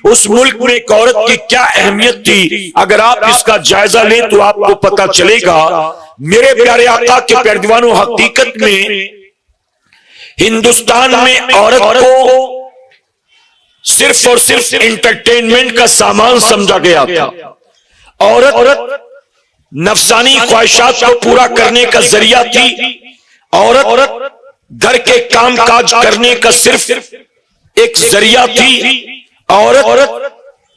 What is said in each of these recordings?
اس ملک میں ایک عورت کی کیا اہمیت تھی، اگر آپ اس کا جائزہ لیں تو آپ کو پتا چلے گا۔ میرے پیارے آقا کے پیارے دیوانوں، حقیقت میں ہندوستان میں عورت کو صرف اور صرف انٹرٹینمنٹ کا سامان سمجھا گیا تھا۔ عورت نفسانی خواہشات کو پورا کرنے کا ذریعہ تھی، عورت گھر کے کام کاج کرنے کا صرف ایک ذریعہ تھی، عورت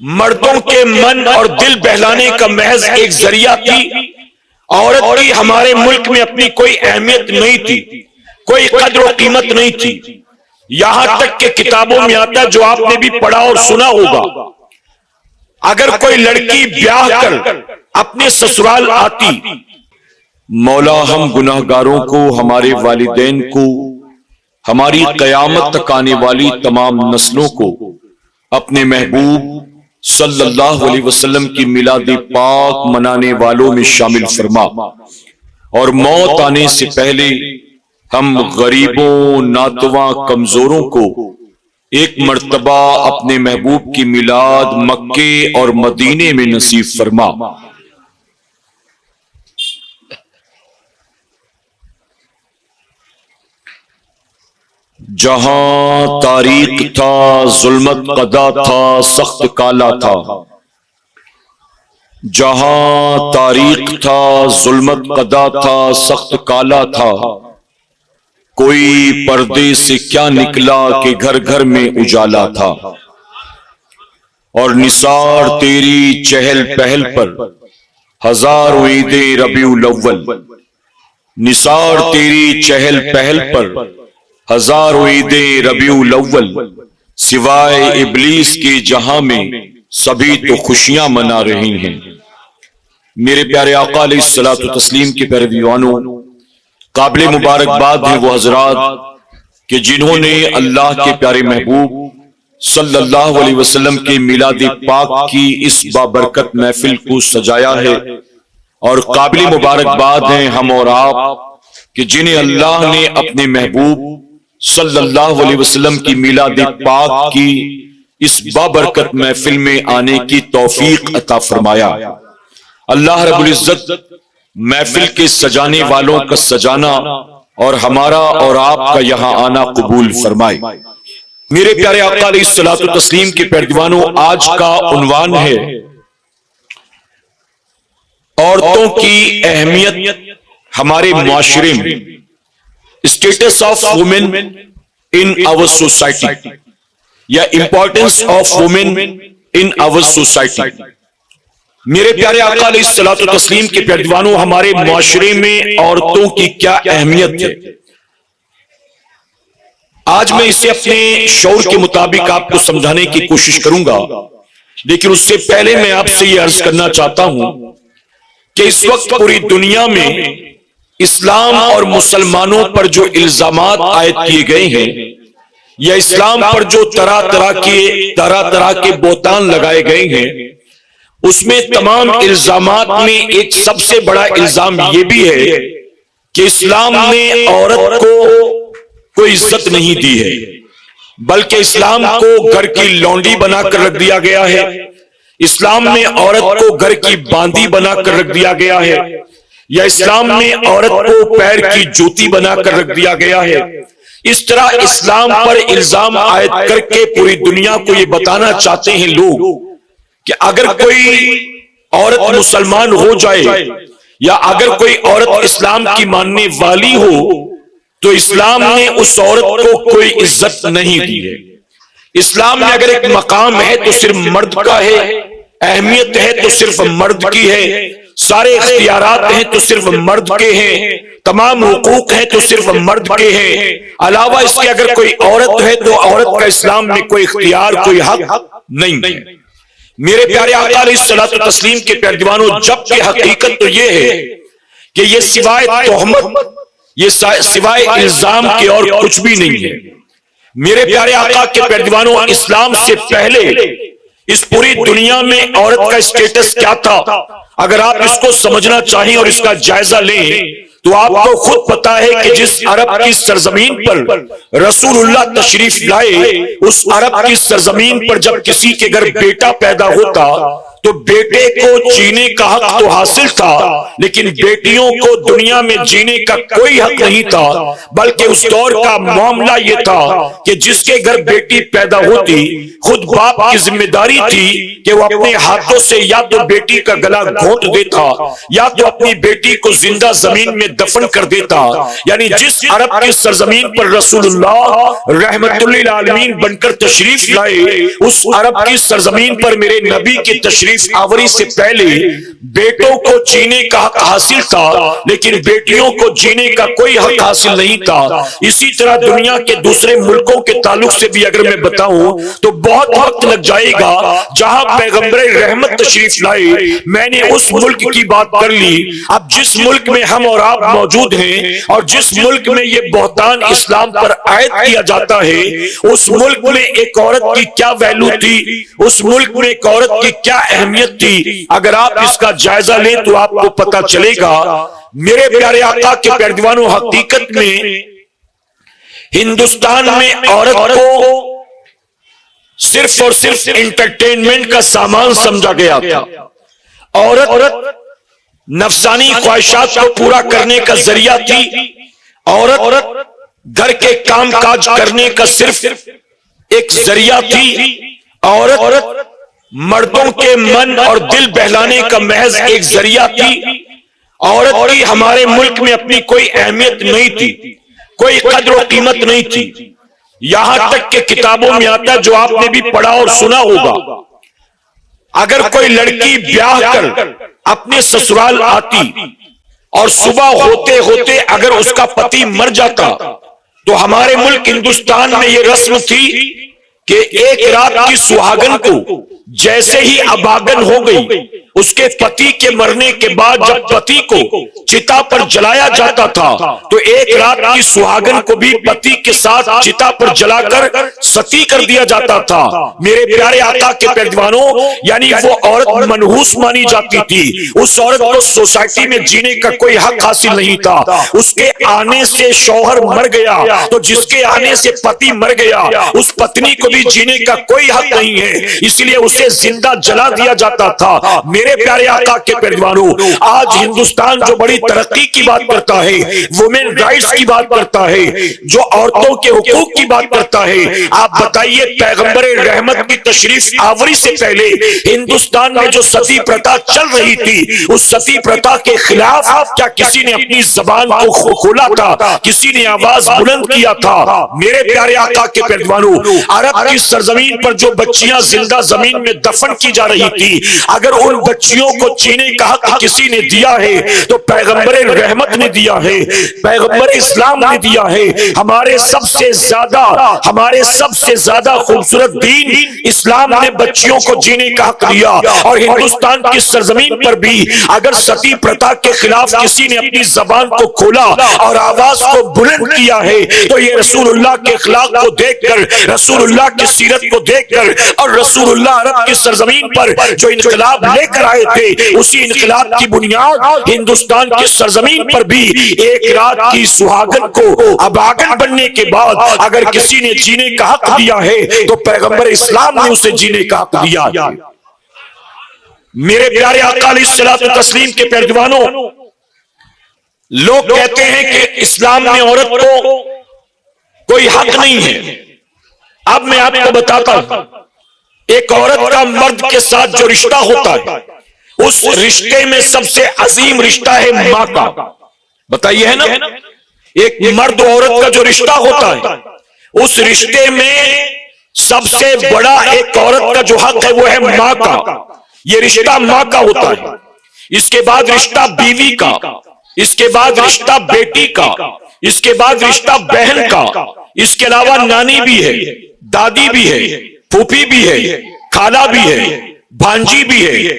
مردوں کے من اور دل بہلانے کا محض ایک ذریعہ تھی۔ عورت کی ہمارے ملک میں اپنی کوئی اہمیت نہیں تھی، کوئی قدر و قیمت نہیں تھی، یہاں تک کہ کتابوں میں آتا ہے، جو آپ نے بھی پڑھا اور سنا ہوگا، اگر کوئی لڑکی بیاہ کر اپنے سسرال آتی، مولا ہم گناہگاروں کو، ہمارے والدین کو، ہماری قیامت تک آنے والی تمام نسلوں کو اپنے محبوب صلی اللہ علیہ وسلم کی میلاد پاک منانے والوں میں شامل فرما، اور موت آنے سے پہلے ہم غریبوں، ناتواں، کمزوروں کو ایک مرتبہ اپنے محبوب کی میلاد مکے اور مدینے میں نصیب فرما۔ جہاں تاریک تھا، ظلمت قدا تھا، سخت کالا تھا، جہاں تاریک تھا، ظلمت قدا تھا، سخت کالا تھا، کوئی پردے سے کیا نکلا کہ گھر گھر میں اجالا تھا، اور نثار تیری چہل پہل پر ہزاروں عیدیں ربیع الاول، نثار تیری چہل پہل پر ہزاروں عیدیں ربیع الاول، سوائے ابلیس کے جہاں میں سبھی تو خوشیاں منا رہے ہیں۔ میرے پیارے آقا علیہ الصلوۃ والتسلیم کے پیارے دیوانوں، قابل مبارکباد ہیں وہ حضرات کہ جنہوں نے اللہ کے پیارے محبوب صلی اللہ علیہ وسلم کے میلاد پاک کی اس بابرکت محفل کو سجایا ہے، اور قابل مبارکباد ہیں ہم اور آپ کہ جنہیں اللہ نے اپنے محبوب صلی اللہ علیہ وسلم کی میلاد پاک کی اس بابرکت محفل میں آنے کی توفیق عطا فرمایا۔ اللہ رب العزت محفل کے سجانے والوں کا سجانا اور ہمارا اور آپ کا یہاں آنا قبول فرمائے۔ میرے پیارے آقا علیہ الصلوۃ والتسلیم کے پیارے دیوانوں، آج کا عنوان ہے عورتوں کی اہمیت ہمارے معاشرے میں، status of women in our society, یا importance of women in our society. میرے پیارے آقا علیہ الصلوۃ والتسلیم کے پیارے دیوانوں، ہمارے معاشرے میں عورتوں کی کیا اہمیت ہے، آج میں اسے اپنے شعور کے مطابق آپ کو سمجھانے کی کوشش کروں گا، لیکن اس سے پہلے میں آپ سے یہ عرض کرنا چاہتا ہوں کہ اس وقت پوری دنیا میں اسلام اور مسلمانوں پر جو الزامات عائد کیے گئے ہیں، یا اسلام پر جو طرح طرح کے بہتان لگائے گئے ہیں، اس میں تمام الزامات میں ایک سب سے بڑا الزام یہ بھی ہے کہ اسلام نے عورت کو کوئی عزت نہیں دی ہے، بلکہ اسلام کو گھر کی لونڈی بنا کر رکھ دیا گیا ہے، اسلام نے عورت کو گھر کی باندی بنا کر رکھ دیا گیا ہے، یا اسلام نے عورت کو پیر کی جوتی بنا کر رکھ دیا گیا ہے۔ اس طرح اسلام پر الزام عائد کر کے پوری دنیا کو یہ بتانا چاہتے ہیں لوگ کہ اگر کوئی عورت مسلمان ہو جائے، یا اگر کوئی عورت اسلام کی ماننے والی ہو، تو اسلام نے اس عورت کو کوئی عزت نہیں دی ہے۔ اسلام میں اگر ایک مقام ہے تو صرف مرد کا ہے، اہمیت ہے تو صرف مرد کی ہے، سارے اختیارات ہیں تو صرف مرد کے ہیں، تمام حقوق ہیں تو صرف مرد کے ہیں، علاوہ اس کے اگر کوئی عورت ہے تو عورت کا اسلام میں کوئی اختیار، کوئی حق نہیں ہے۔ میرے پیارے آقا علیہ الصلوۃ والتسلیم کے پیارے دیوانوں، جبکہ حقیقت تو یہ ہے کہ یہ سوائے تہمت، یہ سوائے الزام کے اور کچھ بھی نہیں ہے۔ میرے پیارے آقا کے پیارے دیوانوں، اسلام سے پہلے اس پوری دنیا میں عورت کا اسٹیٹس کیا تھا، اگر آپ اس کو سمجھنا چاہیں اور اس کا جائزہ لیں تو آپ کو خود پتا ہے کہ جس عرب کی سرزمین پر رسول اللہ تشریف لائے، اس عرب کی سرزمین پر جب کسی کے گھر بیٹا پیدا ہوتا تو بیٹے کو جینے کا حق تو حاصل تھا، لیکن بیٹیوں کو دنیا میں جینے کا کوئی حق نہیں تھا، بلکہ اس دور کا معاملہ یہ تھا کہ جس کے گھر بیٹی پیدا ہوتی، خود باپ کی ذمہ داری تھی کہ وہ اپنے ہاتھوں سے یا تو بیٹی کا گلا گھونٹ دیتا یا تو اپنی بیٹی کو زندہ زمین میں دفن کر دیتا۔ یعنی جس عرب کی سرزمین پر رسول اللہ رحمت للعالمین بن کر تشریف لائے، اس عرب کی سرزمین پر میرے نبی کی تشریف آوری سے پہلے بیٹوں کو جینے کا حق حاصل تھا، لیکن بیٹیوں کو جینے کا کوئی حق حاصل نہیں تھا۔ اسی طرح دنیا کے دوسرے ملکوں کے تعلق سے بھی اگر میں بتاؤں تو بہت وقت لگ جائے گا۔ جہاں پیغمبر رحمت تشریف لائے، میں نے اس ملک کی بات کر لی۔ اب جس ملک میں ہم اور آپ موجود ہیں اور جس ملک میں یہ بہتان اسلام پر عائد کیا جاتا ہے، اس ملک میں ایک عورت کی کیا ویلیو تھی، اس ملک میں ایک عورت کی کیا اہمیت تھی، اگر آپ اس کا جائزہ لیں تو آپ کو پتا چلے گا۔ میرے پیارے آقا کے پیروانوں، حقیقت میں ہندوستان میں عورت کو صرف اور صرف انٹرٹینمنٹ کا سامان سمجھا گیا تھا۔ عورت نفسانی خواہشات کو پورا کرنے کا ذریعہ تھی، عورت گھر کے کام کاج کرنے کا صرف ایک ذریعہ تھی، عورت مردوں کے من اور دل بہلانے کا محض ایک ذریعہ تھی۔ عورت کی ہمارے ملک میں اپنی کوئی اہمیت نہیں تھی، کوئی قدر و قیمت نہیں تھی، یہاں تک کہ کتابوں میں آتا جو آپ نے بھی پڑھا اور سنا ہوگا، اگر کوئی لڑکی بیاہ کر اپنے سسرال آتی اور صبح ہوتے ہوتے اگر اس کا پتی مر جاتا تو ہمارے ملک ہندوستان میں یہ رسم تھی کہ ایک رات کی سہاگن کو جیسے ہی اباگن ہو گئی، اس کے پتی کے مرنے کے بعد جب پتی کو چتا پر جلایا جاتا تھا تو ایک رات کی سہاگن کو بھی پتی کے ساتھ چتا پر جلا کر ستی کر دیا جاتا تھا۔ میرے پیارے آقا کے پیروانوں، یعنی وہ عورت منحوس مانی جاتی تھی، اس عورت کو سوسائٹی میں جینے کا کوئی حق حاصل نہیں تھا۔ اس کے آنے سے شوہر مر گیا تو جس کے آنے سے پتی مر گیا، اس پتنی کو بھی جینے کا کوئی حق نہیں ہے، اس لیے اسے زندہ جلا دیا جاتا تھا۔ میرے پیارے آقا کے پیروانوں، آج ہندوستان جو بڑی ترقی کی بات کرتا ہے، وومن رائٹس کی بات کرتا ہے، جو عورتوں کے حقوق کی بات کرتا ہے، آپ بتائیے پیغمبر رحمت کی تشریف آوری سے پہلے ہندوستان میں جو ستی پرتا چل رہی تھی، اس ستی پرتا کے خلاف کیا کسی نے اپنی زبان کو کھولا تھا؟ کسی نے آواز بلند کیا تھا؟ میرے پیارے آقا کے پیروانوں، عرب کی سرزمین پر جو بچیاں زندہ زمین میں دفن کی جا رہی تھی، اگر ان بچیوں کو جینے کا حق کسی نے دیا ہے تو پیغمبر رحمت نے دیا ہے، پیغمبر اسلام نے دیا ہے۔ ہمارے سب سے زیادہ خوبصورت دین اسلام نے بچیوں کو جینے کا حق دیا، اور ہندوستان کی سرزمین پر بھی اگر ستی پرتا کے خلاف کسی نے اپنی زبان کو کھولا اور آواز کو بلند کیا ہے تو یہ رسول اللہ کے اخلاق کو دیکھ کر، رسول اللہ کی سیرت کو دیکھ کر، اور رسول اللہ عرب کی سرزمین پر جو انقلاب لے کر آئے تھے، اسی انقلاب کی بنیاد ہندوستان کی سرزمین پر بھی ایک رات کی سہاگن کو اباگن بننے کے بعد اگر کسی نے جینے کا حق دیا ہے تو پیغمبر اسلام نے اسے جینے کا حق دیا ہے۔ میرے پیارے آقا علیہ الصلوۃ والتسلیم کے پیروانوں، لوگ کہتے ہیں کہ اسلام میں عورت کو کوئی حق نہیں ہے۔ اب میں آپ کو بتاتا ہوں، ایک عورت کا مرد کے ساتھ جو رشتہ ہوتا ہے، اس رشتے میں سب سے عظیم رشتہ ہے ماں کا۔ بتائیے ہے نا، ایک مرد عورت کا جو رشتہ ہوتا ہے، اس رشتے میں سب سے بڑا ایک عورت کا جو حق ہے وہ ہے ماں کا۔ یہ رشتہ ماں کا ہوتا ہے، اس کے بعد رشتہ بیوی کا، اس کے بعد رشتہ بیٹی کا، اس کے بعد رشتہ بہن کا، اس کے علاوہ نانی بھی ہے، دادی بھی ہے، پھوپھی بھی ہے، خالہ بھی ہے، بھانجی بھی ہے،